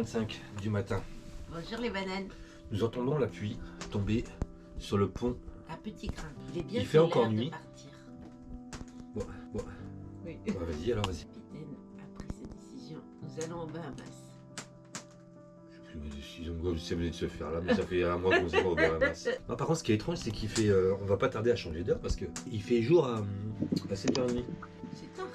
7h25 du matin. Bonjour les bananes. Nous entendons la pluie tomber sur le pont. Un petit grain. Il est bien. Il fait encore nuit. Partir. Bon. Oui. Bah, vas-y alors, vas-y. Le capitaine a pris sa décision. Nous allons en Bahamas. Je sais plus ma décision, ça venait de se faire là, mais ça fait un mois qu'on s'est pas au Bahamas. Non, par contre, ce qui est étrange, c'est qu'il fait. On va pas tarder à changer d'heure parce qu'il fait jour à 7h30. C'est tard.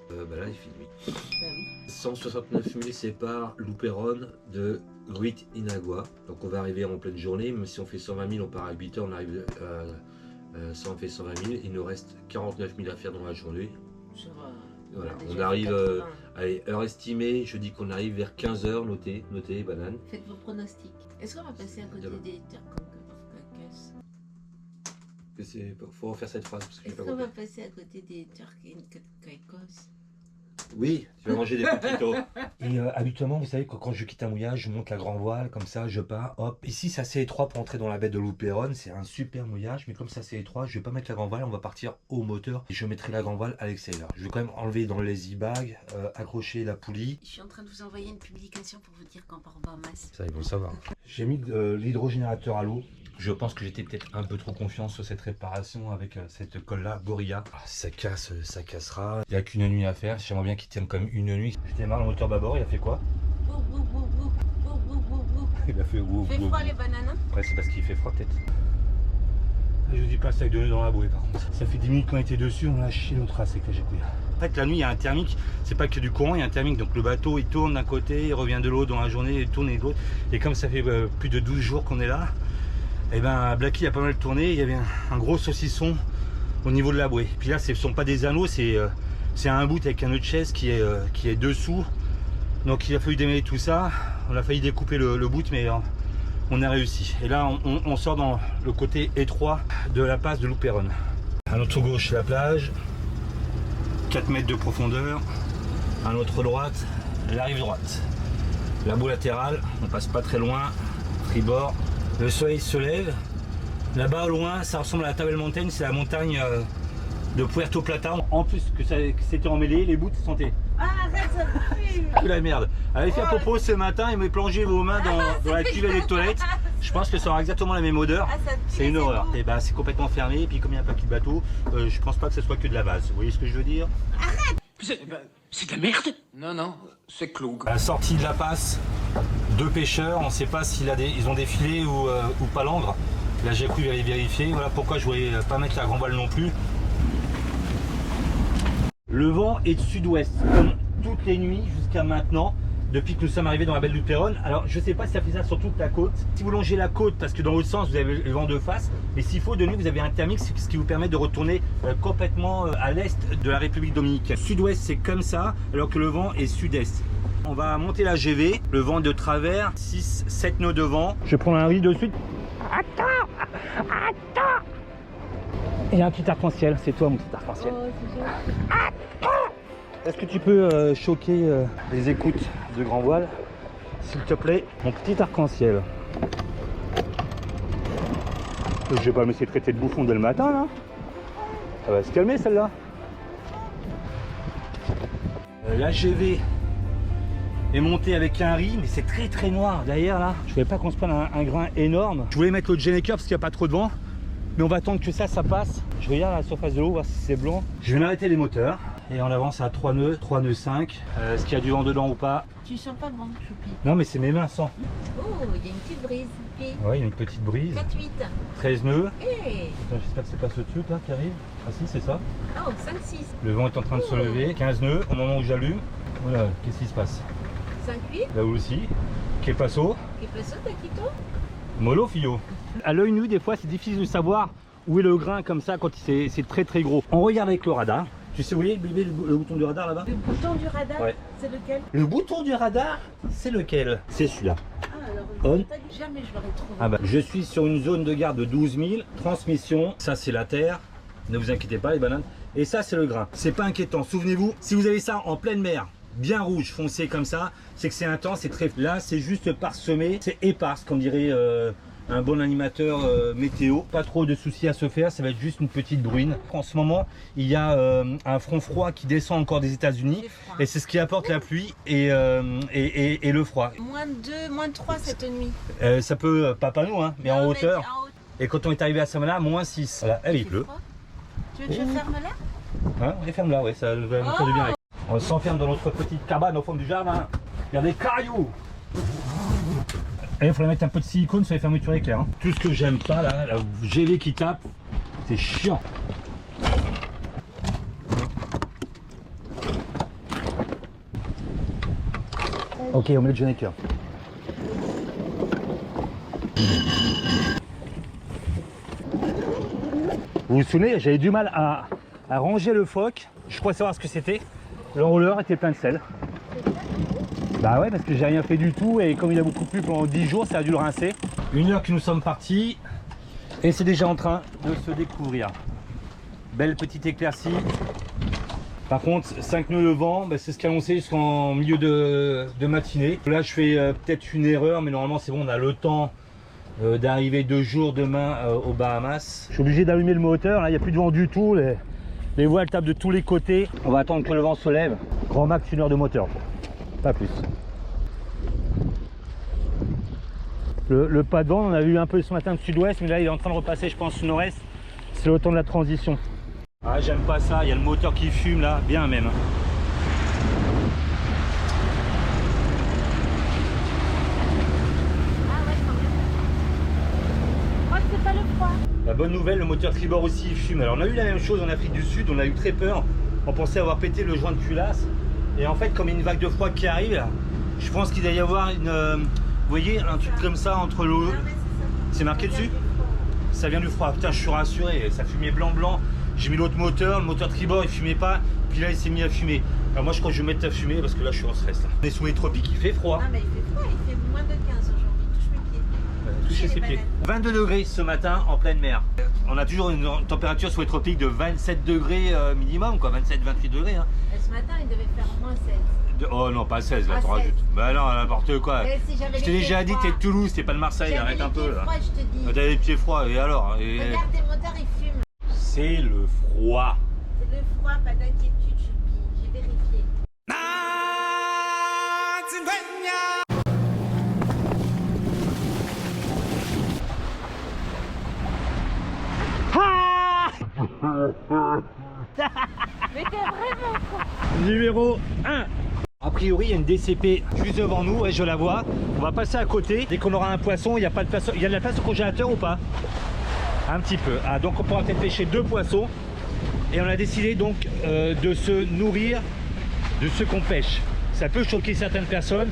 Bah là, il fait nuit. Bah oui. 169 000 sépare Luperon de Gruit Inagua. Donc on va arriver en pleine journée, même si on fait 120 000, on part à 8h, on arrive on fait 120 000, il nous reste 49 000 à faire dans la journée. Sur, Voilà, on on arrive, allez, heure estimée, je dis qu'on arrive vers 15h, notez les bananes. Faites vos pronostics. Est-ce qu'on va passer à côté des Turks Il faut refaire cette phrase parce que j'ai Est-ce pas qu'on va compris. passer à côté des Turks? Oui, tu vas manger des poquitos. Et habituellement, vous savez que quand je quitte un mouillage, je monte la grand voile, comme ça, je pars, hop. Ici, c'est assez étroit pour entrer dans la baie de Luperon, c'est un super mouillage, mais comme ça c'est étroit, je vais pas mettre la grand voile, on va partir au moteur et je mettrai la grand voile à l'extérieur. Je vais quand même enlever dans les e-bags, accrocher la poulie. Je suis en train de vous envoyer une publication pour vous dire qu'on part au Bahamas. Ça, ils vont le savoir. J'ai mis de l'hydrogénérateur à l'eau. Je pense que j'étais peut-être un peu trop confiant sur cette réparation avec cette colle-là, Gorilla. Ah, si ça casse, ça cassera. Il n'y a qu'une nuit à faire. J'aimerais bien qu'il tienne comme une nuit. Je démarre le moteur bâbord, il a fait quoi? Il a fait wou. Fait froid les bananes? Après, c'est parce qu'il fait froid peut-être. Je vous dis pas ça avec de nœuds dans la bouée par contre. Ça fait 10 minutes qu'on était dessus, on a chié nos traces avec la jacouille. En fait, la nuit, il y a un thermique. C'est pas que du courant, il y a un thermique. Donc le bateau, il tourne d'un côté, il revient de l'autre dans la journée, il tourne de l'autre. Et comme ça fait plus de 12 jours qu'on est là, et ben Blacky a pas mal tourné, il y avait un gros saucisson au niveau de la bouée. Puis là, ce ne sont pas des anneaux, c'est un bout avec un nœud de chaise qui est dessous. Donc il a fallu démêler tout ça. On a failli découper le bout, mais on a réussi. Et là, on sort dans le côté étroit de la passe de Luperon. À notre gauche, la plage, 4 mètres de profondeur. À notre droite, la rive droite. La boue latérale, on passe pas très loin, tribord. Le soleil se lève. Là-bas au loin, ça ressemble à la Table Mountain, c'est la montagne de Puerto Plata. En plus que c'était emmêlé, les bouts se sentaient. Ah, arrête, ça pue. Que la merde. Allez faire popo ce matin et me plonger vos mains dans la cuvette des toilettes. Je pense que ça aura exactement la même odeur. C'est une horreur. Et bah c'est complètement fermé. Et puis comme il y a un paquet de bateaux, je pense pas que ce soit que de la vase. Vous voyez ce que je veux dire? Arrête. C'est de la merde. Non, c'est clou. À la sortie de la passe, 2 pêcheurs. On ne sait pas ils ont des filets ou palangres. Là j'ai cru aller vérifier. Voilà pourquoi je voulais pas mettre la grand voile non plus. Le vent est de sud-ouest, comme toutes les nuits jusqu'à maintenant, depuis que nous sommes arrivés dans la baie de Luperon. Alors je ne sais pas si ça fait ça sur toute la côte. Si vous longez la côte, parce que dans l'autre sens vous avez le vent de face, et s'il faut de nuit vous avez un thermique, ce qui vous permet de retourner complètement à l'est de la République dominicaine. Sud-ouest c'est comme ça, alors que le vent est sud-est. On va monter la GV, le vent de travers, 6-7 nœuds de vent. Je prends un riz de suite. Attends. Il y a un petit arc-en-ciel, c'est toi mon petit arc-en-ciel. Est-ce que tu peux choquer les écoutes de grand voile, s'il te plaît, mon petit arc-en-ciel? Je vais pas me laisser traiter de bouffon dès le matin là. Ça va se calmer celle-là. La GV est montée avec un riz, mais c'est très noir derrière là. Je voulais pas qu'on se prenne un grain énorme. Je voulais mettre le Geneker parce qu'il n'y a pas trop de vent. Mais on va attendre que ça passe. Je regarde la surface de l'eau, voir si c'est blanc. Je vais m'arrêter les moteurs. Et on avance à 3 nœuds 5. Est-ce qu'il y a du vent dedans ou pas? Tu sens pas le vent, Choupi? Non mais c'est mes mains sans. Oh, il y a une petite brise. Ouais, il y a une petite brise. 4-8. 13 nœuds. Hey. J'espère que c'est pas ce truc là qui arrive. Ah si, c'est ça. Oh, 5-6. Le vent est en train de se lever. 15 nœuds au moment où j'allume. Voilà, qu'est-ce qui se passe? 5-8. Là aussi. Que passo? Et passo, Taquito? Mollo fio. À l'œil nu, des fois, c'est difficile de savoir où est le grain comme ça quand c'est très gros. On regarde avec le radar. Tu sais, vous voyez le bouton du radar là-bas? Le bouton du radar, ouais. C'est lequel? Le bouton du radar, c'est lequel? C'est celui-là. Ah, alors, On. Jamais je l'aurais trouvé. Ah bah, je suis sur une zone de garde de 12 000. Transmission, ça c'est la terre. Ne vous inquiétez pas les bananes. Et ça c'est le grain. C'est pas inquiétant. Souvenez-vous, si vous avez ça en pleine mer, bien rouge, foncé comme ça, c'est que c'est intense, c'est très... Là c'est juste parsemé, c'est éparse, qu'on dirait un bon animateur météo. Pas trop de soucis à se faire, ça va être juste une petite bruine. En ce moment, il y a un front froid qui descend encore des États-Unis et c'est ce qui apporte la pluie et le froid. Moins de 2, moins de 3 cette nuit. Ça peut, pas nous, hein, mais en hauteur. En haut. Et quand on est arrivé à Samana, moins 6. Voilà, il pleut. Tu veux que je ferme là? Hein, on les ferme là, ouais, ça nous fait du bien. On s'enferme dans notre petite cabane au fond du jardin. Il y a des cailloux. Et il faudrait mettre un peu de silicone sur les fermetures éclairs. Hein. Tout ce que j'aime pas là, la GV qui tape, c'est chiant. Ok, on met le générateur. Vous vous souvenez, j'avais du mal à ranger le phoque. Je crois savoir ce que c'était. Le roller était plein de sel. Bah ouais, parce que j'ai rien fait du tout et comme il a beaucoup plu pendant 10 jours, ça a dû le rincer. 1 heure que nous sommes partis et c'est déjà en train de se découvrir. Belle petite éclaircie. Par contre, 5 nœuds de vent, bah, c'est ce qu'annonçait jusqu'en milieu de matinée. Là, je fais peut-être une erreur, mais normalement c'est bon, on a le temps d'arriver 2 jours demain aux Bahamas. Je suis obligé d'allumer le moteur, là il n'y a plus de vent du tout, les voiles tapent de tous les côtés. On va attendre que le vent se lève. Grand max 1 heure de moteur, pas plus. Le pas de vent, on a eu un peu ce matin de sud-ouest, mais là il est en train de repasser je pense nord-est. C'est le temps de la transition. Ah j'aime pas ça, il y a le moteur qui fume là, bien même. La bonne nouvelle, le moteur tribord aussi il fume. Alors on a eu la même chose en Afrique du Sud, on a eu très peur. On pensait avoir pété le joint de culasse. Et en fait, comme il y a une vague de froid qui arrive, je pense qu'il doit y avoir une... vous voyez, un truc comme ça entre l'eau. C'est marqué dessus? Ça vient du froid. Putain, je suis rassuré. Ça fumait blanc. J'ai mis l'autre moteur, le moteur tribord il fumait pas. Puis là il s'est mis à fumer. Alors moi je crois que je vais mettre à fumer parce que là je suis en stress. Là. On est sous les tropiques, il fait froid. Ah mais il fait froid, il fait moins de 15 aujourd'hui. Touche mes pieds. Toucher ses pieds. 22 degrés ce matin en pleine mer. On a toujours une température sous les tropiques de 27 degrés minimum, quoi, 27-28 degrés. Hein. Et ce matin, il devait faire moins 16. Oh non, pas 16, là, Ah, tu rajoutes. Bah non, n'importe quoi. Si je t'ai déjà dit, t'es de Toulouse, t'es pas de Marseille, arrête un peu là. Je te dis. T'as les pieds froids, et alors Regarde, tes moteurs, ils fument. C'est le froid. C'est le froid, pas d'inquiétude, Choupi. J'ai vérifié. Mais t'es vraiment con. Numéro 1. A priori, il y a une DCP juste devant nous, et je la vois. On va passer à côté. Dès qu'on aura un poisson, il y a pas de place. Il y a de la place au congélateur ou pas? Un petit peu. Ah, donc on pourra peut-être pêcher 2 poissons. Et on a décidé donc de se nourrir de ce qu'on pêche. Ça peut choquer certaines personnes.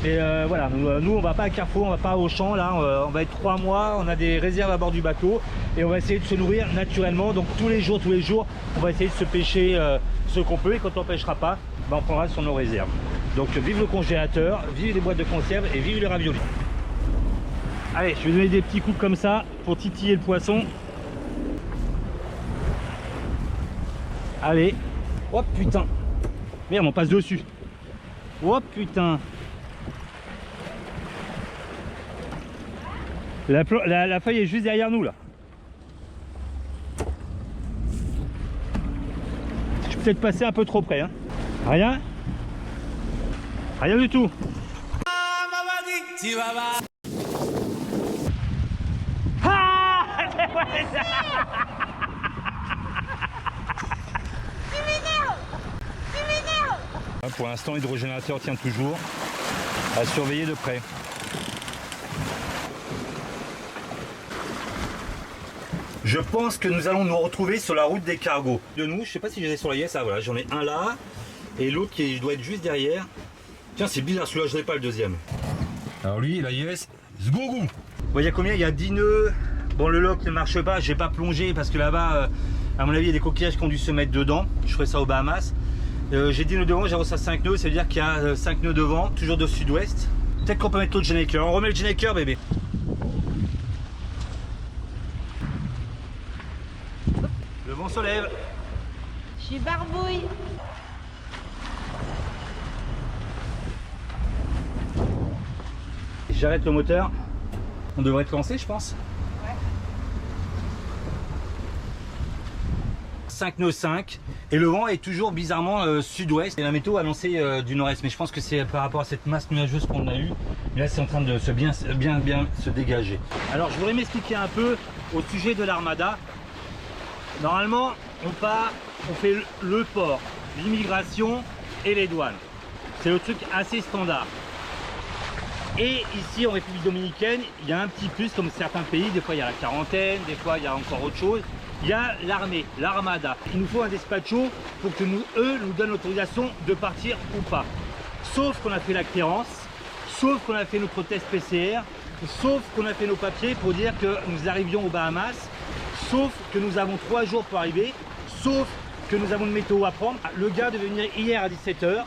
Mais voilà, nous on va pas à Carrefour, on va pas au champ. Là, on va être 3 mois. On a des réserves à bord du bateau. Et on va essayer de se nourrir naturellement. Donc tous les jours, on va essayer de se pêcher ce qu'on peut. Et quand on pêchera pas, ben, on prendra sur nos réserves. Donc vive le congélateur, vive les boîtes de conserve et vive les raviolis. Allez, je vais donner des petits coups comme ça pour titiller le poisson. Allez. Oh putain. Merde, on passe dessus. Oh putain. La feuille est juste derrière nous là. Je peux peut-être passer un peu trop près. Hein. Rien. Rien du tout. Pour l'instant, l'hydrogénateur tient toujours. À surveiller de près. Je pense que nous allons nous retrouver sur la route des cargos. De nous, je sais pas si j'ai sur la Yes, ah voilà, j'en ai un là et l'autre qui doit être juste derrière. Tiens, c'est bizarre, celui-là, je n'ai pas le deuxième. Alors lui, la Yes, zgougou. Bon, il y a combien? Il y a 10 nœuds. Bon, le lock ne marche pas, j'ai pas plongé parce que là-bas, à mon avis, il y a des coquillages qui ont dû se mettre dedans. Je ferai ça aux Bahamas. J'ai 10 nœuds devant, j'ai reçu à 5 nœuds, ça veut dire qu'il y a 5 nœuds devant, toujours de sud-ouest. Peut-être qu'on peut mettre l'autre Geneker. On remet le Geneker, bébé. Le vent se lève. Je suis barbouille. J'arrête le moteur. On devrait être lancé, je pense. Ouais. 5 nœuds 5 et le vent est toujours bizarrement sud-ouest et la météo a annoncé du nord-est, mais je pense que c'est par rapport à cette masse nuageuse qu'on a eue. Mais là c'est en train de se bien se dégager. Alors je voudrais m'expliquer un peu au sujet de l'Armada. Normalement on fait le port, l'immigration et les douanes. C'est le truc assez standard. Et ici en République Dominicaine, il y a un petit plus comme certains pays, des fois il y a la quarantaine, des fois il y a encore autre chose. Il y a l'armée, l'Armada. Il nous faut un despacho pour que eux nous donnent l'autorisation de partir ou pas. Sauf qu'on a fait la clearance, sauf qu'on a fait notre test PCR, sauf qu'on a fait nos papiers pour dire que nous arrivions aux Bahamas, sauf que nous avons 3 jours pour arriver, sauf que nous avons une météo à prendre. Le gars devait venir hier à 17 h,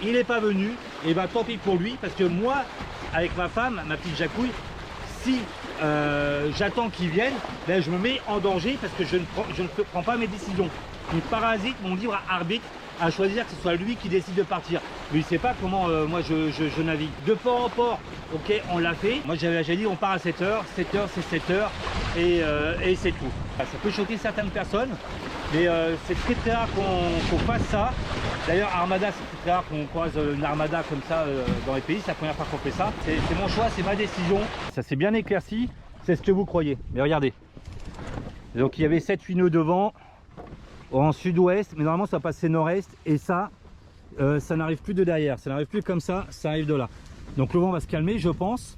il n'est pas venu, et ben tant pis pour lui, parce que moi, avec ma femme, ma petite Jacouille, si j'attends qu'il vienne, ben je me mets en danger parce que je ne prends pas mes décisions. Il parasite mon libre arbitre à choisir que ce soit lui qui décide de partir. Mais il ne sait pas comment moi je navigue. De port en port, ok, on l'a fait. Moi j'avais dit on part à 7 h, 7 h c'est 7 h et c'est tout. Ça peut choquer certaines personnes, mais c'est très rare qu'on fasse ça. D'ailleurs Armada, c'est très rare qu'on croise une Armada comme ça dans les pays, c'est la première fois qu'on fait ça. C'est mon choix, c'est ma décision. Ça s'est bien éclairci, c'est ce que vous croyez. Mais regardez, donc il y avait 7-8 nœuds de vent en sud-ouest, mais normalement ça va passer nord-est, et ça n'arrive plus de derrière, ça n'arrive plus comme ça arrive de là. Donc le vent va se calmer, je pense,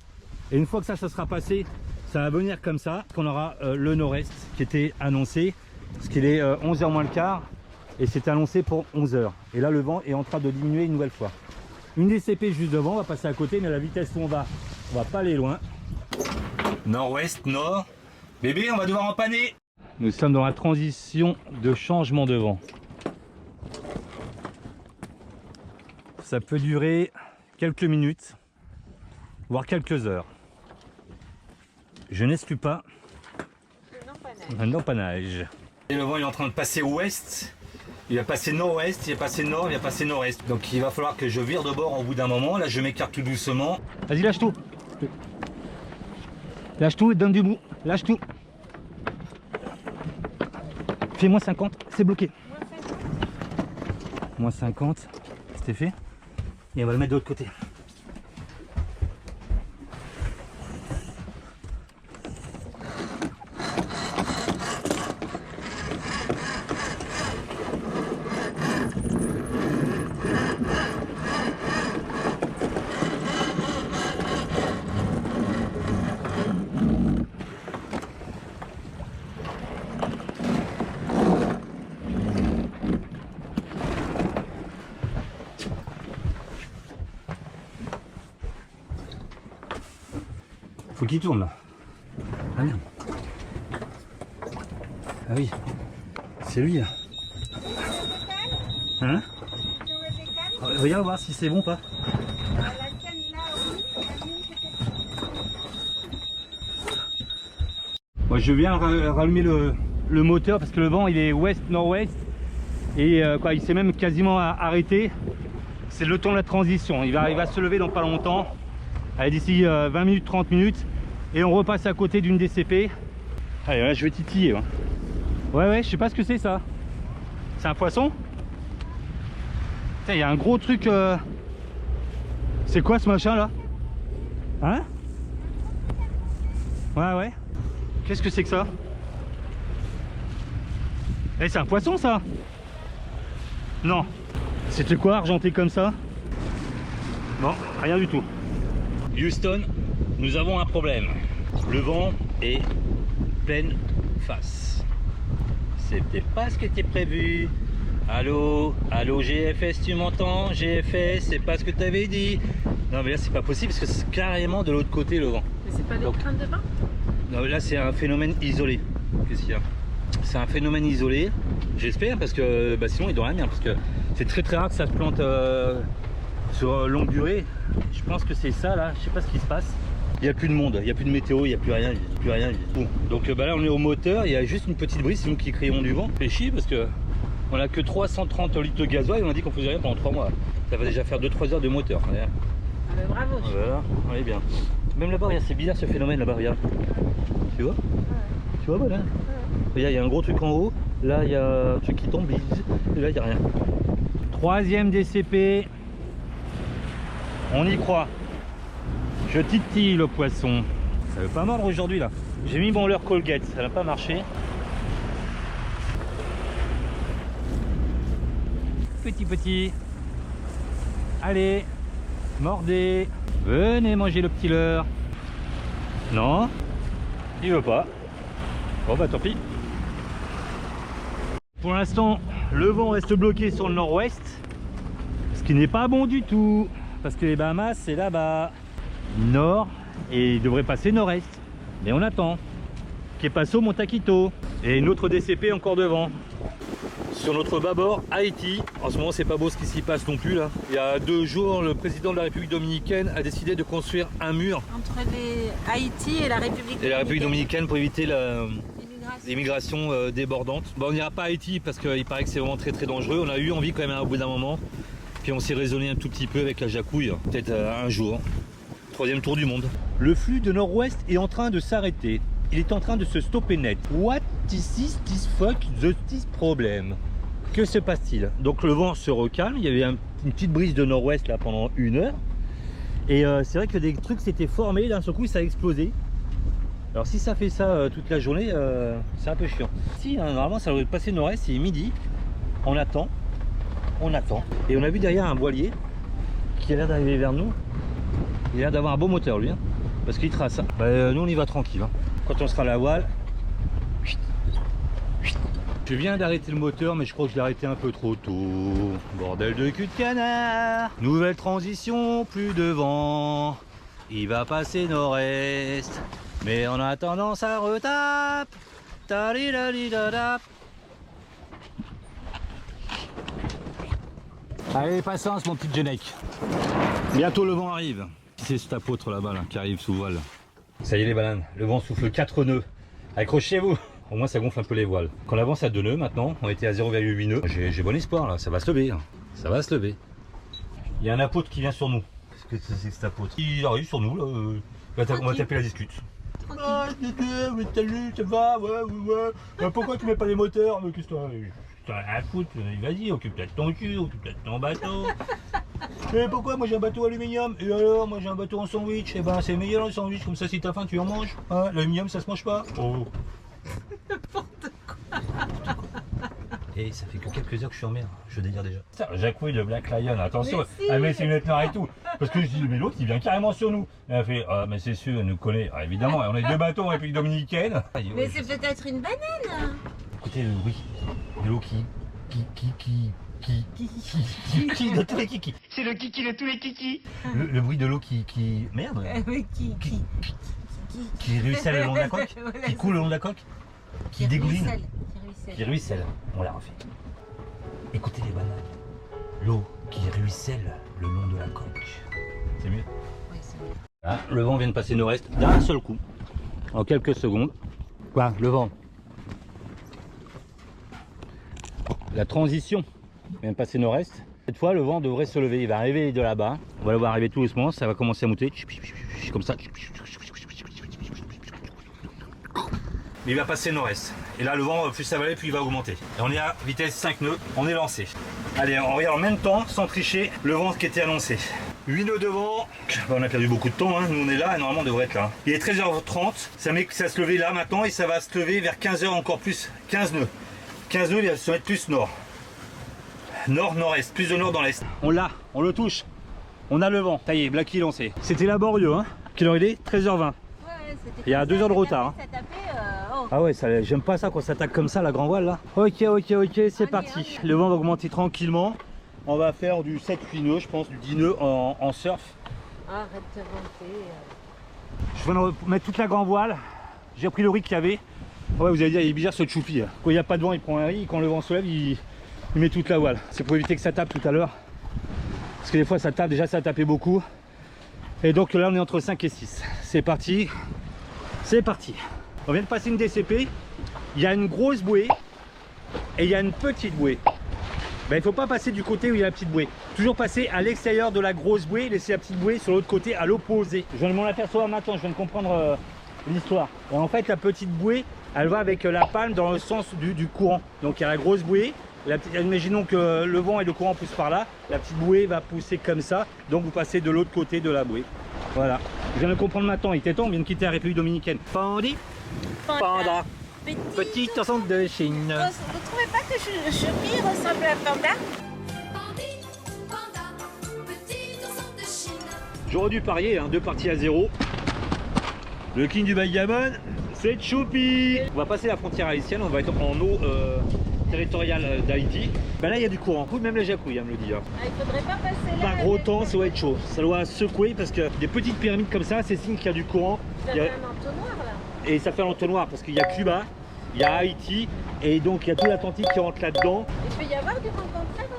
et une fois que ça sera passé, ça va venir comme ça, qu'on aura le nord-est qui était annoncé, parce qu'il est 11 h moins le quart, et c'était annoncé pour 11 h. Et là le vent est en train de diminuer une nouvelle fois. Une DCP juste devant, on va passer à côté, mais à la vitesse où on va pas aller loin. Nord-ouest, nord, bébé, on va devoir empanner. Nous sommes dans la transition de changement de vent. Ça peut durer quelques minutes, voire quelques heures. Je n'exclus pas un empannage. Et le vent est en train de passer ouest, il va passer nord-ouest, il va passer nord, il va passer nord-est. Donc il va falloir que je vire de bord au bout d'un moment. Là je m'écarte tout doucement. Vas-y, lâche tout. Lâche tout et donne du bout. Lâche tout. Fais moins 50, c'est bloqué. Moins 50, c'était fait. Et on va le mettre de l'autre côté. Faut qu'il tourne là. Ah merde. Ah oui. C'est lui là. Hein? Regarde voir si c'est bon ou pas. Moi je viens rallumer le moteur parce que le vent il est ouest-nord-ouest et quoi, il s'est même quasiment arrêté. C'est le temps de la transition. Il va se lever dans pas longtemps. Allez, d'ici 20 minutes, 30 minutes. Et on repasse à côté d'une DCP. Allez, là je vais titiller. Hein. Ouais, je sais pas ce que c'est ça. C'est un poisson? Il y a un gros truc. C'est quoi ce machin là? Hein? Ouais. Qu'est-ce que c'est que ça? Eh, c'est un poisson ça? Non. C'était quoi argenté comme ça? Non, rien du tout. Houston, nous avons un problème. Le vent est pleine face. C'était pas ce qui était prévu. Allô, GFS, tu m'entends? GFS, c'est pas ce que tu avais dit. Non mais là c'est pas possible parce que c'est carrément de l'autre côté le vent. Mais c'est pas des craintes de vent? Non, là c'est un phénomène isolé. Qu'est-ce qu'il y a? C'est un phénomène isolé, j'espère, parce que sinon il doit rien bien, parce que c'est très rare que ça se plante sur longue durée. Je pense que c'est ça là, je sais pas ce qui se passe. Il n'y a plus de monde, il n'y a plus de météo, il n'y a plus rien. Bon. Donc là on est au moteur, il y a juste une petite brise, c'est nous qui créons du vent. Fait chier parce que on a que 330 litres de gasoil et on a dit qu'on faisait rien pendant 3 mois. Ça va déjà faire 2-3 heures de moteur. Ah ben bravo. Voilà, on est bien. Même là-bas, regarde, c'est bizarre ce phénomène là-bas, regarde. Tu vois? Tu vois, voilà. Regarde, il y a un gros truc en haut. Là, il y a un truc qui tombe. Et là, il n'y a rien. 3e DCP. On y croit. Je titille le poisson. Ça veut pas mordre aujourd'hui là. J'ai mis mon leurre Colgate, ça n'a pas marché. Petit. Allez, mordez. Venez manger le petit leurre. Non, il veut pas. Bon bah tant pis. Pour l'instant, le vent reste bloqué sur le nord-ouest. Ce qui n'est pas bon du tout. Parce que les Bahamas, c'est là-bas. Nord, et il devrait passer nord-est. Mais on attend. Kepaso Montaquito. Et une autre DCP encore devant. Sur notre bâbord, Haïti. En ce moment, c'est pas beau ce qui s'y passe non plus là. Il y a 2 jours, le président de la République dominicaine a décidé de construire un mur Entre les Haïti et la République dominicaine pour éviter l'immigration débordante. Bon, on n'ira pas à Haïti parce qu'il paraît que c'est vraiment très dangereux. On a eu envie quand même au bout d'un moment. Puis on s'est raisonné un tout petit peu avec la jacouille. Peut-être un jour. 3e tour du monde. Le flux de nord-ouest est en train de s'arrêter. Il est en train de se stopper net. What is this fuck this problem? Que se passe-t-il? Donc le vent se recalme. Il y avait une petite brise de nord-ouest là pendant 1 heure. Et c'est vrai que des trucs s'étaient formés. D'un seul coup, ça a explosé. Alors si ça fait ça toute la journée, c'est un peu chiant. Si, hein, normalement, ça devrait passer nord-est. C'est midi. On attend. Et on a vu derrière un voilier qui a l'air d'arriver vers nous. Il a l'air d'avoir un beau moteur lui, hein, parce qu'il trace. Bah, nous on y va tranquille. Hein. Quand on sera à la voile. Je viens d'arrêter le moteur, mais je crois que je l'ai arrêté un peu trop tôt. Bordel de cul de canard. Nouvelle transition, plus de vent. Il va passer nord-est. Mais en attendant ça retape. Talidalidadap. Allez, patience mon petit Genek. Bientôt le vent arrive. C'est cet apôtre là-bas là, qui arrive sous voile. Ça y est les bananes, le vent souffle 4 nœuds. Accrochez-vous. Au moins ça gonfle un peu les voiles. Quand l'avance à 2 nœuds maintenant, on était à 0,8 nœuds. J'ai bon espoir là, ça va se lever. Hein. Ça va se lever. Il y a un apôtre qui vient sur nous. Qu'est-ce que c'est que cet apôtre? Il arrive sur nous là. On va taper la discute. Ah, salut, ça va? Ouais. Pourquoi tu mets pas les moteurs? Qu'est-ce que t'as à foutre? Vas-y, occupe-toi de ton cul, occupe-toi de ton bateau. Et pourquoi moi j'ai un bateau aluminium? Et alors moi j'ai un bateau en sandwich? Et ben c'est meilleur le sandwich, comme ça si t'as faim tu en manges. Hein, l'aluminium ça se mange pas. Oh. N'importe quoi. Et ça fait que quelques heures que je suis en mer, je délire déjà. Jacouille de Black Lion, attention, elle met ses lunettes noires et tout. Parce que je dis, mais l'autre il vient carrément sur nous. Et elle fait, ah mais c'est sûr, elle nous connaît. Ah, évidemment, on est 2 bateaux en République dominicaine. Mais c'est peut-être une banane. Écoutez le bruit de l'eau qui de tous les kikis. C'est le kiki de tous les kikis. Le bruit de l'eau qui merde. Qui ruisselle le long de la coque. Qui coule le long de la coque. Qui dégouline. Qui ruisselle. On l'a refait. Écoutez les bananes. L'eau qui ruisselle le long de la coque. C'est mieux? Oui, c'est mieux. Là, le vent vient de passer nord-est d'un seul coup. En quelques secondes. Quoi? Le vent. La transition vient de passer nord-est. Cette fois, le vent devrait se lever. Il va arriver de là-bas. On va le voir arriver tout doucement. Ça va commencer à monter. Comme ça. Mais il va passer nord-est. Et là, le vent va plus s'avaler, puis il va augmenter. Et on est à vitesse 5 nœuds. On est lancé. Allez, on regarde en même temps, sans tricher, le vent qui était annoncé. 8 nœuds de vent. On a perdu beaucoup de temps. Hein. Nous, on est là et normalement, on devrait être là. Il est 13h30. Ça met que ça se lever là maintenant et ça va se lever vers 15h encore plus. 15 nœuds. 15 nœuds, il va se mettre plus nord. Nord-nord-est, plus de nord dans l'est. On l'a, on le touche. On a le vent. Ça y est, Blacky lancé. C'était laborieux, hein. Quelle heure il est? 13h20. Ouais, il y a 2 heures de retard. Hein. Ah ouais, j'aime pas ça quand ça attaque comme ça, la grand voile là. Ok, c'est parti. Le vent va augmenter tranquillement. On va faire du 7-8 nœuds, je pense, du 10 nœuds en surf. Arrête de monter. Je vais mettre toute la grand voile. J'ai pris le riz qu'il y avait. Ouais, vous allez dire, il est bizarre ce choupi. Quand il n'y a pas de vent, il prend un riz. Quand le vent se lève, il met toute la voile. C'est pour éviter que ça tape tout à l'heure. Parce que des fois, ça tape. Déjà, ça a tapé beaucoup. Et donc là, on est entre 5 et 6. C'est parti. C'est parti. On vient de passer une DCP. Il y a une grosse bouée et il y a une petite bouée. Ben, il ne faut pas passer du côté où il y a la petite bouée. Toujours passer à l'extérieur de la grosse bouée, laisser la petite bouée sur l'autre côté à l'opposé. Je viens de m'en apercevoir maintenant, je viens de comprendre l'histoire. Et en fait la petite bouée, elle va avec la palme dans le sens du courant. Donc il y a la grosse bouée, imaginons que le vent et le courant poussent par là, la petite bouée va pousser comme ça, donc vous passez de l'autre côté de la bouée. Voilà, je viens de comprendre maintenant, il était temps, on vient de quitter la République Dominicaine. Pandi, panda, petit ensemble de Chine. Vous trouvez pas que Choupi ressemble à un panda? J'aurais dû parier, hein, 2 parties à 0. Le king du backgammon, c'est Choupi. On va passer la frontière haïtienne, on va être en eau territoriale d'Haïti. Ben là il y a du courant, même les jacouilles, me le dit. Hein. Ah, il faudrait pas passer là. Par gros temps, ça doit être chaud. Ça doit secouer parce que des petites pyramides comme ça, c'est signe qu'il y a du courant. Ça fait un entonnoir là. Et ça fait un entonnoir parce qu'il y a Cuba, il y a Haïti et donc il y a tout l'Atlantique qui rentre là-dedans. Il peut y avoir du vent contraire là?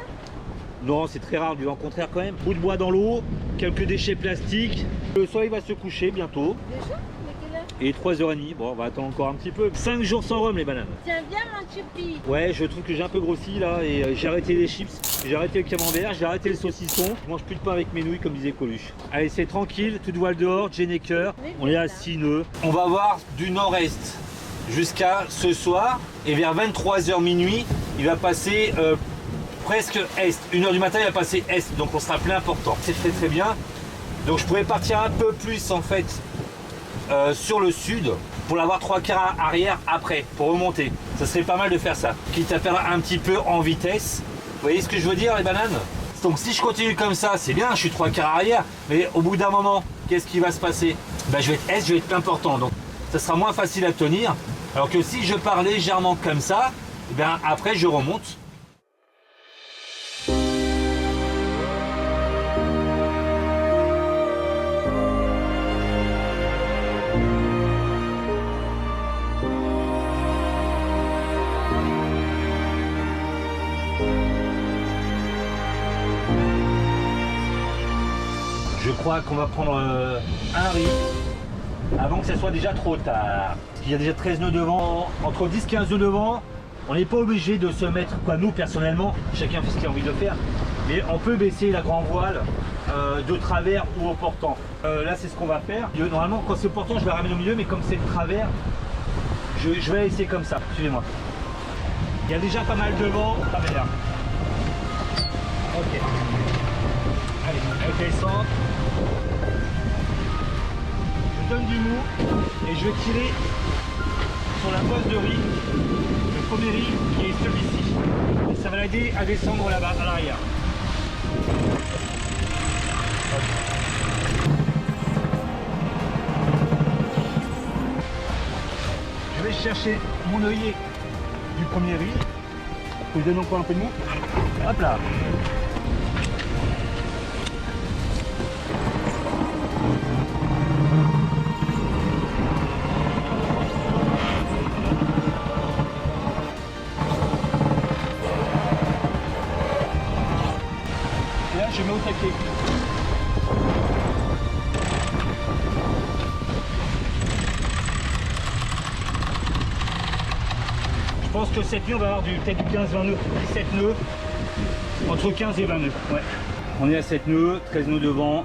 Non, c'est très rare du vent contraire quand même. Bout de bois dans l'eau, quelques déchets plastiques. Le soleil va se coucher bientôt. Déjà? Mais quelle heure? Et 3h30. Bon, on va attendre encore un petit peu. 5 jours sans rhum les bananes. Tiens bien mon Choupi. Ouais, je trouve que j'ai un peu grossi là et j'ai arrêté les chips, j'ai arrêté le camembert, j'ai arrêté le saucisson. Je mange plus de pain avec mes nouilles comme disait Coluche. Allez, c'est tranquille, toute voile dehors, Jenneker. On est à 6 nœuds. On va voir du nord-est jusqu'à ce soir et vers 23h minuit, il va passer presque est. 1h du matin, il va passer est, donc on sera plein portant. C'est très très bien. Donc je pourrais partir un peu plus en fait sur le sud pour l'avoir 3/4 arrière après, pour remonter. Ça serait pas mal de faire ça, quitte à faire un petit peu en vitesse. Vous voyez ce que je veux dire les bananes? Donc si je continue comme ça, c'est bien, je suis 3/4 arrière, mais au bout d'un moment, qu'est-ce qui va se passer? Ben, je vais être est, je vais être important, donc ça sera moins facile à tenir. Alors que si je pars légèrement comme ça, ben, après je remonte. Je crois qu'on va prendre un riz avant que ça soit déjà trop tard. Il y a déjà 13 nœuds de vent, entre 10-15 nœuds de vent. On n'est pas obligé de se mettre, quoi, nous personnellement, chacun fait ce qu'il a envie de faire, mais on peut baisser la grand voile de travers ou au portant. Là c'est ce qu'on va faire. Normalement quand c'est au portant je vais ramener au milieu, mais comme c'est de travers, je vais laisser comme ça, suivez-moi. Il y a déjà pas mal de vent au travers. Ok. Allez, elle descend. Je donne du mou et je vais tirer sur la bosse de riz, le premier riz qui est celui-ci. Et ça va l'aider à descendre là-bas, à l'arrière. Je vais chercher mon œillet du premier riz. Je vous donne encore un peu de mou. Hop là. Je mets au taquet. Je pense que cette nuit on va avoir peut-être du 15-20 nœuds, 17 nœuds, entre 15 et 20 nœuds. Ouais. On est à 7 nœuds, 13 nœuds de vent.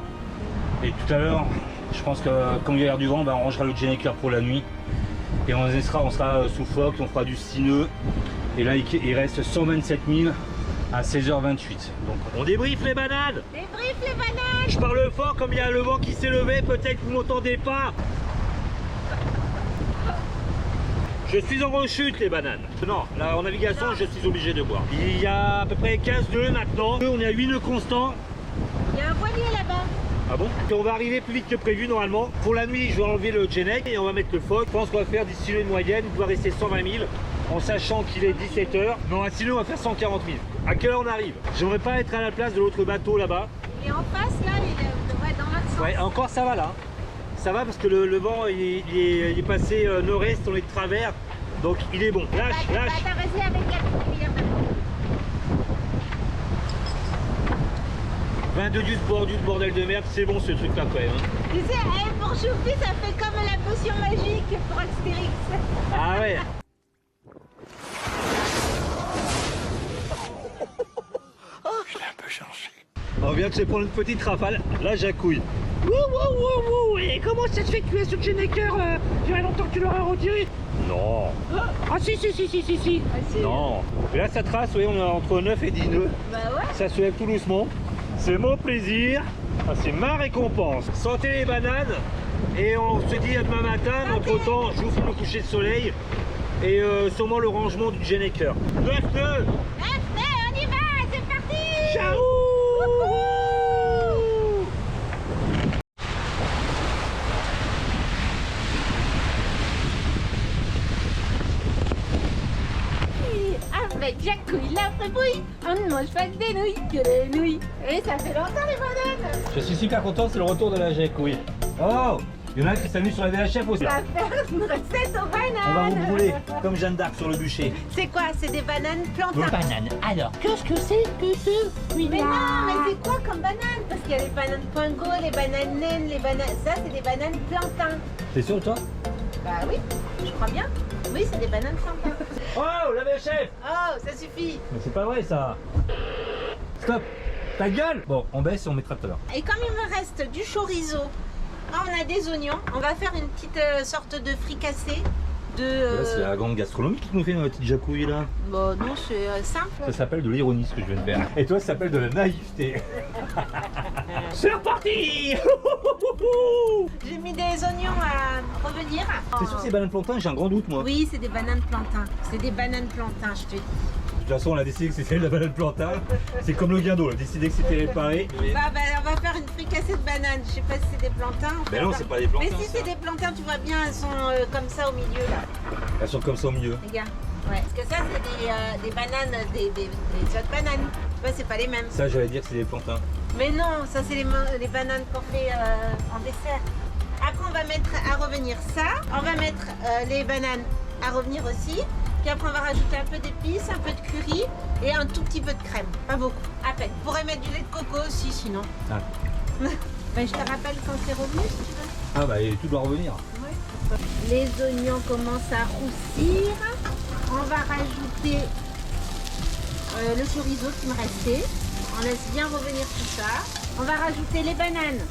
Et tout à l'heure, je pense que comme il y a l'air du vent, on rangera le Jenneker pour la nuit. Et on sera sous Fox, on fera du 6 nœuds. Et là il reste 127 000. À 16h28. Donc on débriefe les bananes. Débriefe les bananes. Je parle fort comme il y a le vent qui s'est levé, peut-être que vous m'entendez pas. Je suis en rechute les bananes. Non, là en navigation je suis obligé de boire. Il y a à peu près 15 nœuds maintenant. On est à 8 nœuds constants. Il y a un voilier là-bas. Ah bon? On va arriver plus vite que prévu normalement. Pour la nuit je vais enlever le Genek et on va mettre le Fox. Je pense qu'on va faire 10 nœuds de moyenne, on va rester 120 000. En sachant qu'il est 17h. Non, à 6 nœuds on va faire 140 000. À quelle heure on arrive? J'aimerais pas être à la place de l'autre bateau là-bas. Il est en face là, il devrait être dans l'autre sens. Ouais, encore ça va là. Ça va parce que le vent il est passé nord-est, on est de travers. Donc il est bon. Lâche, lâche. T'as resté avec la rivière maintenant. 22 du bordel de merde, c'est bon ce truc là quand même. Hein. Tu sais, pour Choupi ça fait comme la potion magique pour Astérix. Ah ouais. Je l'ai un peu changé. On vient de se prendre une petite rafale, la jacouille. Wouh, et comment ça se fait que tu es sur le Genneker il y a longtemps que tu l'auras retiré? Non. Ah si. Non. Et là ça trace, oui, on est entre 9 et 10 nœuds. Bah ouais. Ça se lève tout doucement. C'est mon plaisir. Ah, c'est ma récompense. Sentez les bananes. Et on se dit à demain matin. Entre temps, je vous fais le coucher de soleil. Et sûrement le rangement du Genneker. 9 nœuds. On y va, c'est parti. Ciao. Avec Jacouille la fripouille, on ne mange pas que des nouilles, que des nouilles. Et ça fait longtemps les bananes. Je suis super content, c'est le retour de la jacouille. Oh, il y en a qui s'amusent sur la VHF aussi. On va faire une recette aux bananes. On va vous brûler comme Jeanne d'Arc sur le bûcher. C'est quoi? C'est des bananes plantains. Banane. Alors, qu'est-ce que c'est que ce? Oui, Mais non, mais c'est quoi comme bananes? Parce qu'il y a les bananes poingo, les bananes naines, les bananes... Ça, c'est des bananes plantains. T'es sûr toi? Bah oui, je crois bien. Oui, c'est des bananes plantains. Oh, la VHF. Oh, ça suffit. Mais c'est pas vrai ça. Stop. Ta gueule. Bon, on baisse et on mettra tout à l'heure. Et comme il me reste du chorizo, on a des oignons, on va faire une petite sorte de fricassé de... Là, c'est la grande gastronomie qui nous fait dans la petite jacouille là. Bon, non, c'est simple. Ça s'appelle de l'ironie ce que je viens de faire. Et toi, ça s'appelle de la naïveté. C'est reparti. J'ai mis des oignons à revenir. T'es sûr que c'est bananes plantains? J'ai un grand doute moi. Oui, c'est des bananes plantains. C'est des bananes plantains, je te dis. De toute façon, on a décidé que c'était de la banane plantain. C'est comme le guindo, on a décidé que c'était réparé. Bah, on va faire une fricassée de bananes. Je sais pas si c'est des plantains. Mais non, c'est pas des plantains. Mais si c'est des plantains, tu vois bien, elles sont comme ça au milieu là. Elles sont comme ça au milieu. Regarde. Ouais. Parce que ça, c'est des bananes, des autres bananes. Tu vois, c'est pas les mêmes. Ça, j'allais dire que c'est des plantains. Mais non, ça, c'est les bananes qu'on fait en dessert. Après, on va mettre à revenir ça. On va mettre les bananes à revenir aussi. Puis après, on va rajouter un peu d'épices, un peu de curry et un tout petit peu de crème. Pas beaucoup, à peine. On pourrait mettre du lait de coco aussi, sinon. Ah, Ben, je te rappelle quand c'est revenu, si tu veux. ah bah, et tout doit revenir. Les oignons commencent à roussir. On va rajouter le chorizo qui me restait. On laisse bien revenir tout ça. On va rajouter les bananes.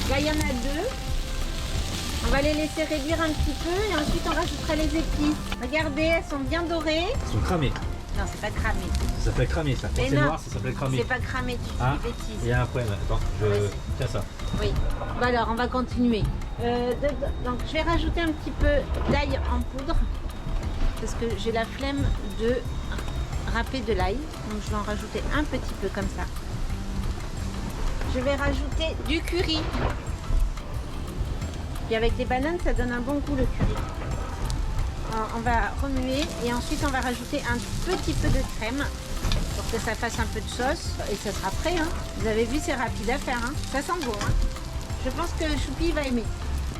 Là, il y en a deux. On va les laisser réduire un petit peu et ensuite on rajoutera les épices. Regardez, elles sont bien dorées. Elles sont cramées. Non, c'est pas cramé. Ça s'appelle cramé ça. Quand Mais c'est non, noir, ça s'appelle cramé. C'est pas cramé, tu dis Ah, des bêtises. il y a un problème. Attends, tiens ça. Oui. Bon alors, on va continuer. Donc, je vais rajouter un petit peu d'ail en poudre parce que j'ai la flemme de râper de l'ail. Donc, je vais en rajouter un petit peu comme ça. Je vais rajouter du curry. Puis avec des bananes, ça donne un bon goût le curry. Alors, on va remuer et ensuite on va rajouter un petit peu de crème pour que ça fasse un peu de sauce et ça sera prêt. Hein. Vous avez vu, c'est rapide à faire. Hein. Ça sent bon. Hein. Je pense que Choupi va aimer.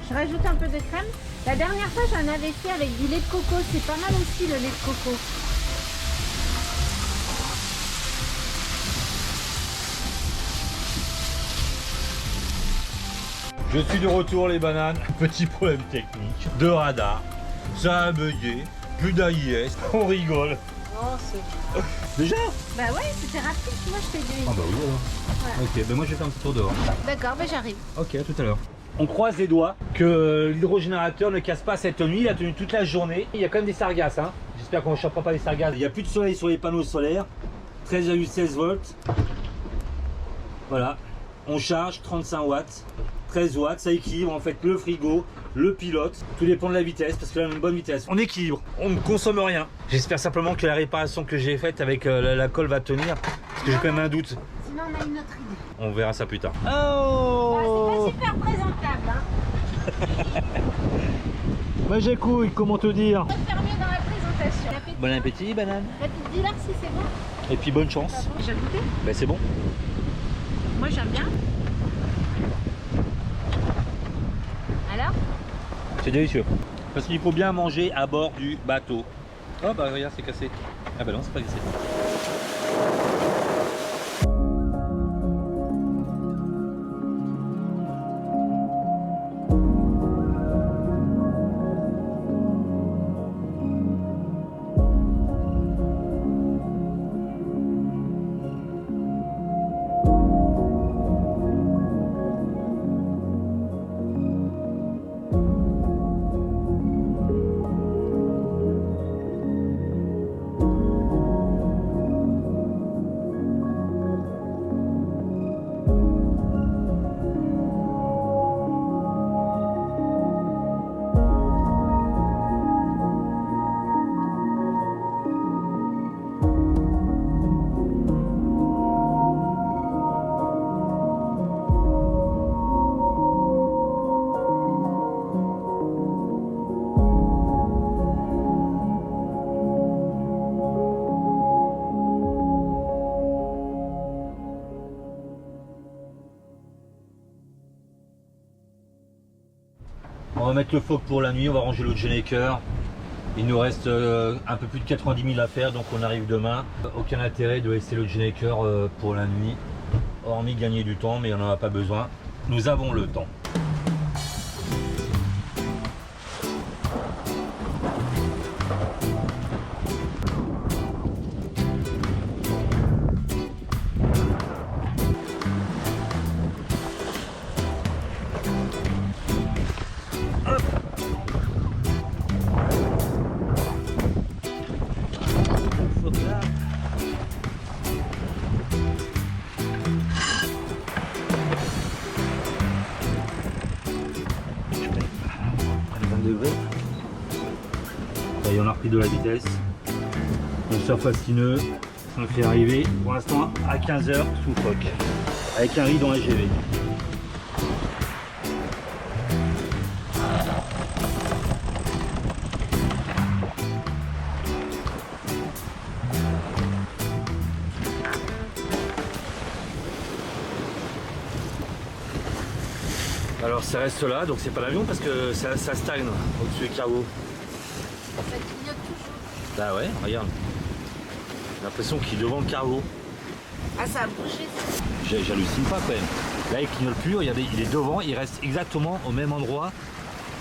Je rajoute un peu de crème. La dernière fois, j'en avais fait avec du lait de coco. C'est pas mal aussi le lait de coco. Je suis de retour les bananes. Petit problème technique de radar. Ça a bugué. Plus d'AIS. On rigole. Oh, c'est... Déjà? Bah ouais, c'était rapide. Moi, je fais du... Ah bah oui alors. Ouais. Ok, ben moi je vais faire un petit tour dehors. D'accord, bah j'arrive. Ok, à tout à l'heure. On croise les doigts que l'hydrogénérateur ne casse pas cette nuit. Il a tenu toute la journée. Il y a quand même des sargasses. Hein. J'espère qu'on ne chopera pas les sargasses. Il n'y a plus de soleil sur les panneaux solaires. 13,16 volts. Voilà. On charge 35 watts. 13 watts. Ça équilibre en fait le frigo, le pilote. Tout dépend de la vitesse parce que là on a une bonne vitesse. On équilibre. On ne consomme rien. J'espère simplement que la réparation que j'ai faite avec la colle va tenir. Parce que j'ai quand même un doute. Sinon, on a une autre idée. On verra ça plus tard. Bah, c'est Oh! pas super présentable. Hein. Bah j'ai couille, comment te dire? On va faire mieux dans la présentation. Bon appétit, banane. La petite dis-leur si c'est bon. Et puis bonne chance. J'ai goûté. Bah c'est bon. Moi, j'aime bien. Alors? C'est délicieux. Parce qu'il faut bien manger à bord du bateau. Oh bah regarde, c'est cassé. Ah bah non, c'est pas cassé. va mettre le phoque pour la nuit, on va ranger l'autre Gennaker. Il nous reste un peu plus de 90 000 à faire, donc on arrive demain. Aucun intérêt de laisser le Gennaker pour la nuit, hormis gagner du temps, mais on n'en a pas besoin. Nous avons le temps. Ça y est, on a repris de la vitesse. Le surf fascineux, ça me fait arriver pour l'instant à 15 h sous phoque, avec un riz dans la GV. Alors ça reste là, donc c'est pas l'avion parce que ça stagne au-dessus des cargos. Ça clignote toujours. Bah ouais, regarde. J'ai l'impression qu'il est devant le cargo. Ah, ça a bougé. J'hallucine pas quand même. Là il clignote plus, regardez, il est devant, il reste exactement au même endroit.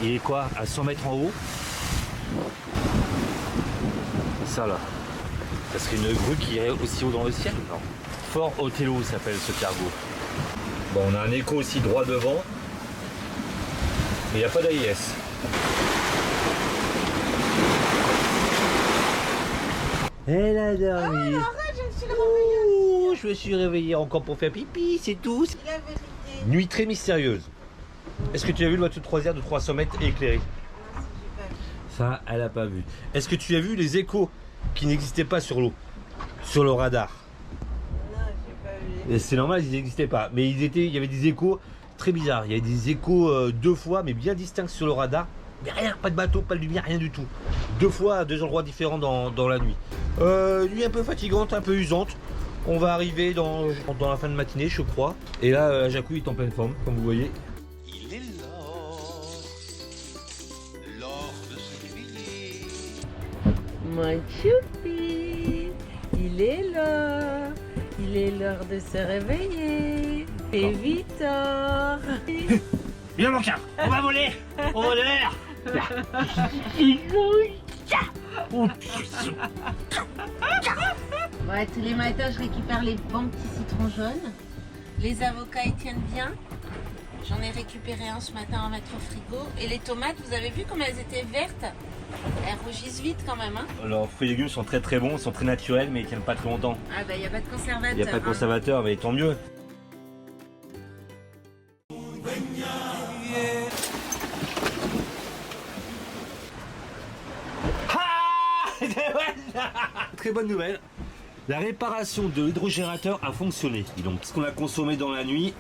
Il est quoi, à 100 mètres en haut? Ça là. Ça serait une grue qui irait aussi haut dans le ciel? Non. Fort Othello s'appelle ce cargo. Bon, on a un écho aussi droit devant. Mais il n'y a pas d'AIS. Elle a dormi. Oh, arrête, je me suis réveillée. Ouh, je me suis réveillé encore pour faire pipi, c'est tout. La vérité. Nuit très mystérieuse. Est-ce que tu as vu le bateau de croisière de 300 mètres éclairé? Non, ça, j'ai pas vu. Ça, elle a pas vu. Est-ce que tu as vu les échos qui n'existaient pas sur l'eau, sur le radar? Non, j'ai pas vu. Et c'est normal, ils n'existaient pas. Mais il y avait des échos très bizarres. Il y avait des échos deux fois, mais bien distincts sur le radar. Mais rien, pas de bateau, pas de lumière, rien du tout. Deux fois à deux endroits différents dans la nuit. Nuit un peu fatigante, un peu usante. On va arriver dans la fin de matinée, je crois. Et là, Jacou est en pleine forme, comme vous voyez. Il est l'or de se réveiller. Mon choupi, il est là. Il est l'heure de se réveiller. Et Victor. Viens mon cœur, on va voler. On va l'air. Ouais, tous les matins, je récupère les bons petits citrons jaunes. Les avocats, ils tiennent bien. J'en ai récupéré un ce matin à mettre au frigo. Et les tomates, vous avez vu comme elles étaient vertes? Elles rougissent vite quand même, hein? Leurs fruits et légumes sont très très bons, ils sont très naturels, mais ils tiennent pas très longtemps. Ah bah, il n'y a pas de conservateur. Il n'y a pas de hein. conservateur, mais tant mieux. Très bonne nouvelle. La réparation de l'hydrogénérateur a fonctionné. Et donc, ce qu'on a consommé dans la nuit,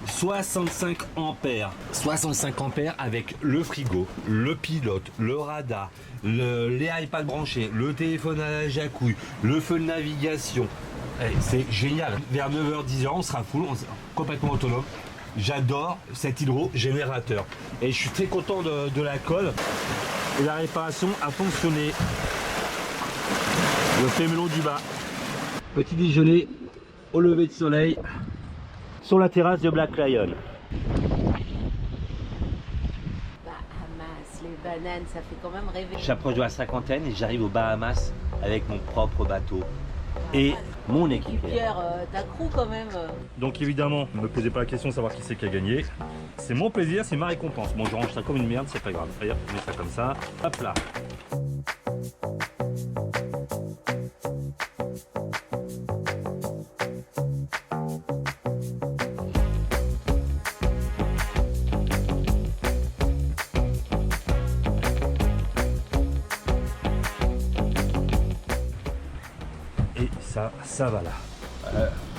65 ampères. 65 ampères avec le frigo, le pilote, le radar, les iPads branchés, le téléphone à la jacouille, le feu de navigation. C'est génial. Vers 9h, 10h, on sera full, on sera complètement autonome. J'adore cet hydrogénérateur. Et je suis très content de la colle. Et la réparation a fonctionné. Le fémelon du bas. Petit déjeuner au lever de soleil sur la terrasse de Black Lion. Bahamas, les bananes, ça fait quand même rêver. J'approche de la cinquantaine et j'arrive aux Bahamas avec mon propre bateau et mon équipier. Pierre, ta crew quand même. Donc évidemment, ne me posez pas la question de savoir qui c'est qui a gagné. C'est mon plaisir, c'est ma récompense. Bon, je range ça comme une merde, c'est pas grave. D'ailleurs, je mets ça comme ça. Hop là. Et ça va là.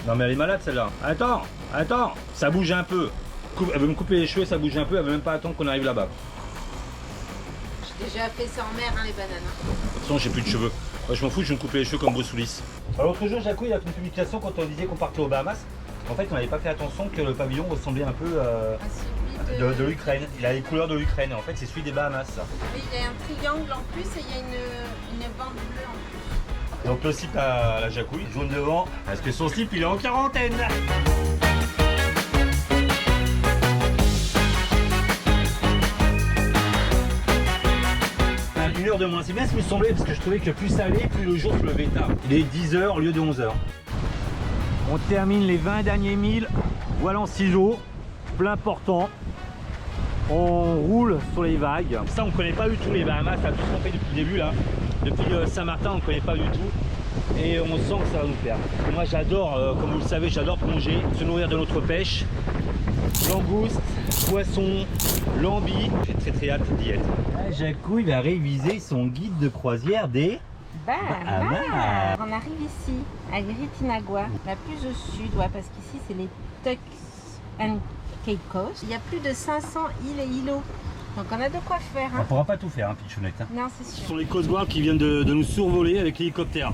Non mais elle est malade celle-là. Attends, ça bouge un peu. Elle veut me couper les cheveux, ça bouge un peu, elle veut même pas attendre qu'on arrive là-bas. J'ai déjà fait ça en mer, hein, les bananes. De toute façon, j'ai plus de cheveux. Moi, je m'en fous, je vais me couper les cheveux comme Bruce Willis. L'autre jour, Jacou, il a fait une publication quand on disait qu'on partait aux Bahamas. En fait, on n'avait pas fait attention que le pavillon ressemblait un peu Ah, celui De l'Ukraine. Il a les couleurs de l'Ukraine. En fait, c'est celui des Bahamas, ça. Oui, il y a un triangle en plus et il y a une bande bleue en plus. Donc le slip à la Jacouille, jaune devant, parce que son slip il est en quarantaine. Une heure de moins, c'est bien ce qui me semblait parce que je trouvais que plus ça allait, plus le jour se levait tard. Il est 10h au lieu de 11h. On termine les 20 derniers milles, voilà en ciseaux, plein portant. On roule sur les vagues. Ça on ne connaît pas du tout les Bahamas, ça a tout ce qu'on fait depuis le début là. Depuis Saint-Martin on ne connaît pas du tout. Et on sent que ça va nous plaire. Et moi j'adore, comme vous le savez, j'adore plonger, se nourrir de notre pêche. Langoustes, poissons, lambis. J'ai très hâte d'y être. Jacouille va réviser son guide de croisière des Bahamas. On arrive ici, à Gritinagua, la plus au sud, ouais, parce qu'ici c'est les Turks and Caicos. Il y a plus de 500 îles et îlots. Donc on a de quoi faire. On ne pourra pas tout faire, hein, Pichounette. Hein. Non, c'est Ce sûr. sont les Coast Guard qui viennent de nous survoler avec l'hélicoptère.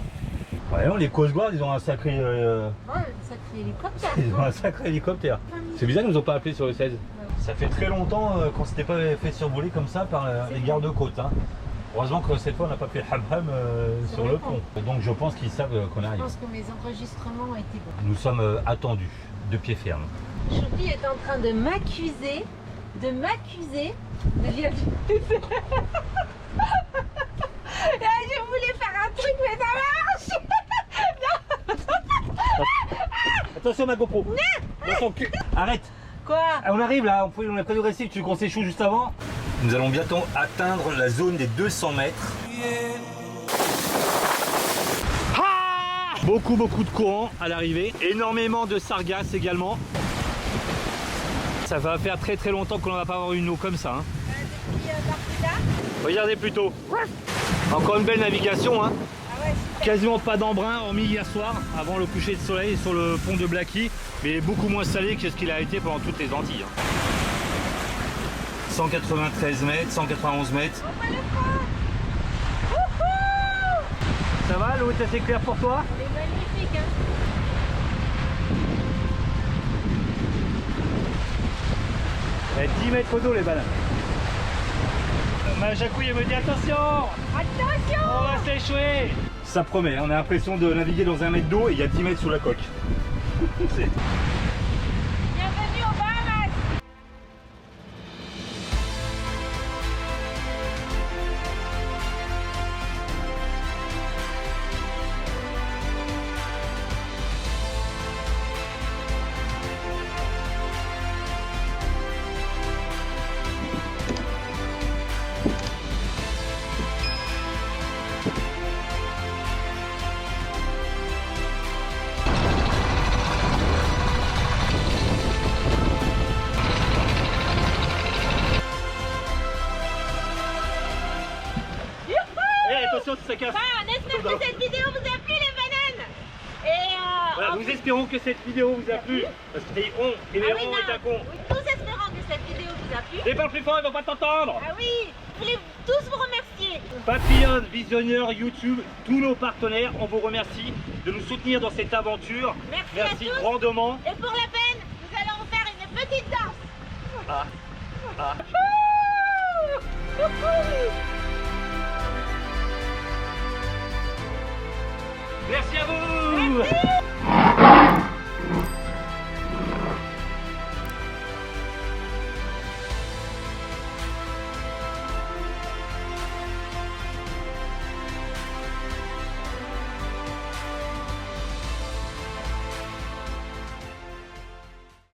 Ouais, non, les Coast Guard, ils ont un sacré... Bon, ça fait hélicoptère. Ils ont un sacré hélicoptère. C'est bizarre, ils nous ont pas appelé sur le 16. Ça fait très longtemps qu'on s'était pas fait survoler comme ça par les gardes-côtes. Hein. Heureusement que cette fois on n'a pas fait le ham-ham sur le pont. Donc je pense qu'ils savent qu'on Je arrive. pense que mes enregistrements ont été bons. Nous sommes attendus, de pied ferme. Choupi est en train de m'accuser de dire je voulais faire un truc mais ça marche. Attention ma GoPro. Dans son cul. Arrête. Quoi? Ah, on arrive là, on a pas de récit, tu veux qu'on s'échoue juste avant? Nous allons bientôt atteindre la zone des 200 mètres. Ah, beaucoup de courant à l'arrivée, énormément de sargasses également. Ça va faire très longtemps qu'on ne va pas avoir une eau comme ça. Hein. Depuis Barbuda. Regardez plutôt. Encore une belle navigation. Hein. Ah ouais, super. Quasiment pas d'embrun, hormis hier soir, avant le coucher de soleil sur le pont de Blacky, mais beaucoup moins salé que ce qu'il a été pendant toutes les Antilles. Hein. 193 mètres, 191 mètres. On va le prendre. Wouhou! Ça va, l'eau est assez claire pour toi? Elle est magnifique, hein. Il y a 10 mètres d'eau les bananes. Ma Jacouille elle me dit attention! Attention! On va s'échouer! Ça promet, on a l'impression de naviguer dans 1 mètre d'eau et il y a 10 mètres sous la coque. Bienvenue aux Bahamas! Attention, ça casse. On espère que cette vidéo vous a plu, les bananes! Et Voilà, nous espérons que cette vidéo vous a plu. Parce que on, et les ronds est un con. Nous espérons que cette vidéo vous a plu. Et parle plus fort, ils vont pas t'entendre. Ah oui! Je voulais tous vous remercier. Patreon, Visionneur, YouTube, tous nos partenaires, on vous remercie de nous soutenir dans cette aventure. Merci à tous. grandement. Et pour la peine, nous allons vous faire une petite danse. Ah. Wouhou! Wouhou!